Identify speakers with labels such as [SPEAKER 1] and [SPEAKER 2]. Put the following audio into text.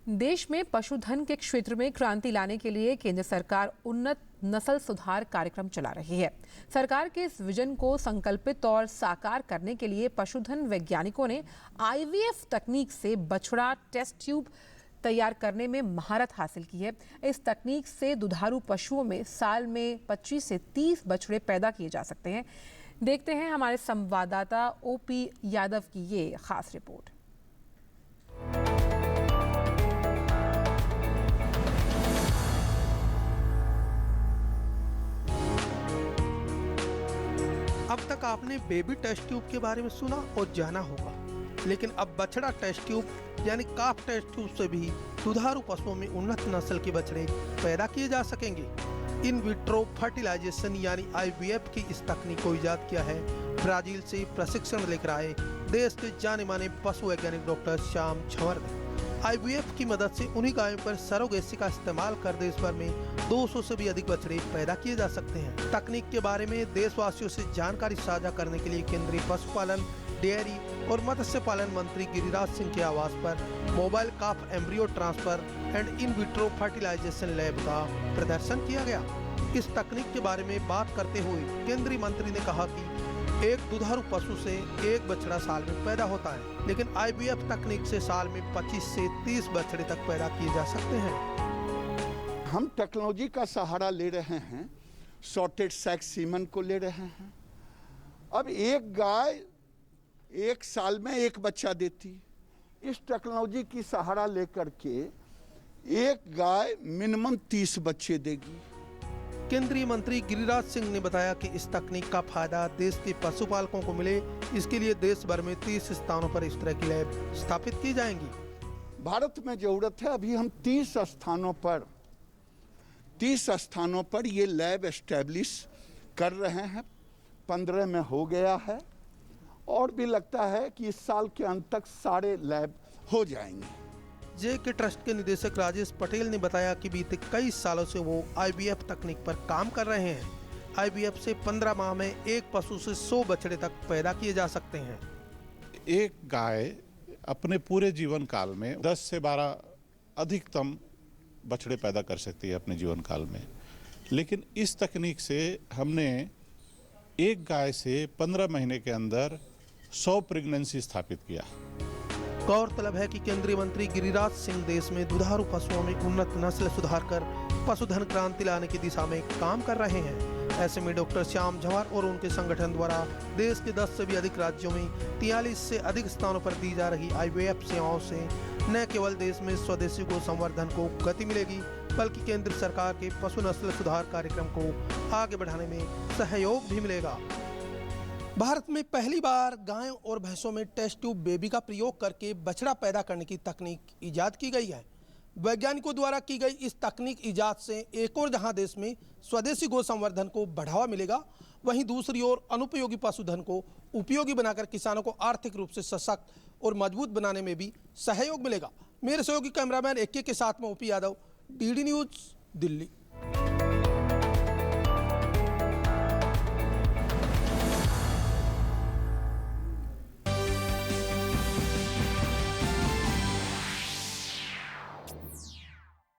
[SPEAKER 1] देश में पशुधन के क्षेत्र में क्रांति लाने के लिए केंद्र सरकार उन्नत नस्ल सुधार कार्यक्रम चला रही है। सरकार के इस विजन को संकल्पित और साकार करने के लिए पशुधन वैज्ञानिकों ने आईवीएफ तकनीक से बछड़ा टेस्ट ट्यूब तैयार करने में महारत हासिल की है। इस तकनीक से दुधारू पशुओं में साल में 25 से 30 बछड़े पैदा किए जा सकते हैं। देखते हैं हमारे संवाददाता ओपी यादव की ये खास रिपोर्ट।
[SPEAKER 2] अब तक आपने बेबी टेस्ट ट्यूब के बारे में सुना और जाना होगा, लेकिन अब बछड़ा टेस्ट ट्यूब यानी काफ टेस्ट ट्यूब से भी दुधारू पशुओं में उन्नत नस्ल के बछड़े पैदा किए जा सकेंगे। इन विट्रो फर्टिलाइजेशन यानी आईवीएफ की इस तकनीक को इजाद किया है ब्राजील से प्रशिक्षण लेकर आए देश के जाने माने पशु वैज्ञानिक डॉक्टर श्याम झंवर ने। आईवीएफ की मदद से उन्हीं गायों पर सरोगेसी का इस्तेमाल कर देश भर में 200 से भी अधिक बछड़े पैदा किए जा सकते हैं। तकनीक के बारे में देशवासियों से जानकारी साझा करने के लिए केंद्रीय पशुपालन, डेयरी और मत्स्य पालन मंत्री गिरिराज सिंह के आवास पर mobile calf embryo transfer and in vitro fertilisation lab का प्रदर्शन किया गया। इस तकनीक के बारे में बात करते हुए केंद्रीय मंत्री ने कहा कि एक दुधारू पशु से एक बछड़ा साल में पैदा होता है, लेकिन आईवीएफ तकनीक से साल में 25 से 30 बछड़े तक पैदा किए जा सकते हैं।
[SPEAKER 3] हम टेक्नोलॉजी का सहारा ले रहे हैं, शॉर्टेड सेक्स सीमन को ले रहे हैं। अब एक गाय एक साल में एक बच्चा देती, इस टेक्नोलॉजी की सहारा लेकर के एक गाय मिनिमम 30 बच्चे देगी।
[SPEAKER 2] केंद्रीय मंत्री गिरिराज सिंह ने बताया कि इस तकनीक का फायदा देश के पशुपालकों को मिले, इसके लिए देश भर में 30 स्थानों पर इस तरह की लैब स्थापित की जाएंगी।
[SPEAKER 3] भारत में जरूरत है, अभी हम 30 स्थानों पर ये लैब एस्टेब्लिश कर रहे हैं। 15 में हो गया है और भी लगता है कि इस साल के अंत तक सारे लैब हो जाएंगे।
[SPEAKER 2] जेके ट्रस्ट के निदेशक राजेश पटेल ने बताया कि बीते कई सालों से वो आईवीएफ तकनीक पर काम कर रहे हैं। आईवीएफ से 15 माह में एक पशु से 100 बछड़े तक पैदा किए जा सकते हैं।
[SPEAKER 4] एक गाय अपने पूरे जीवन काल में 10 से 12 अधिकतम बछड़े पैदा कर सकती है अपने जीवन काल में, लेकिन इस तकनीक से हमने एक गाय से 15 महीने के अंदर 100 प्रेगनेंसी स्थापित किया।
[SPEAKER 2] गौरतलब है कि केंद्रीय मंत्री गिरिराज सिंह देश में दुधारू पशुओं में उन्नत नस्ल सुधार कर पशुधन क्रांति लाने की दिशा में काम कर रहे हैं। ऐसे में डॉक्टर श्याम झंवर और उनके संगठन द्वारा देश के 10 से भी अधिक राज्यों में 43 से अधिक स्थानों पर दी जा रही आईवीएफ सेवाओं से न केवल देश में स्वदेशी गौ संवर्धन को गति मिलेगी, बल्कि केंद्र सरकार के पशु नस्ल सुधार कार्यक्रम को आगे बढ़ाने में सहयोग भी मिलेगा। भारत में पहली बार गायों और भैंसों में टेस्ट ट्यूब बेबी का प्रयोग करके बछड़ा पैदा करने की तकनीक इजाद की गई है। वैज्ञानिकों द्वारा की गई इस तकनीक इजाद से एक और जहां देश में स्वदेशी गौ संवर्धन को बढ़ावा मिलेगा, वहीं दूसरी ओर अनुपयोगी पशुधन को उपयोगी बनाकर किसानों को आर्थिक रूप से सशक्त और मजबूत बनाने में भी सहयोग मिलेगा। मेरे सहयोगी कैमरामैन AK के साथ में OP Yadav, DD news, Delhi.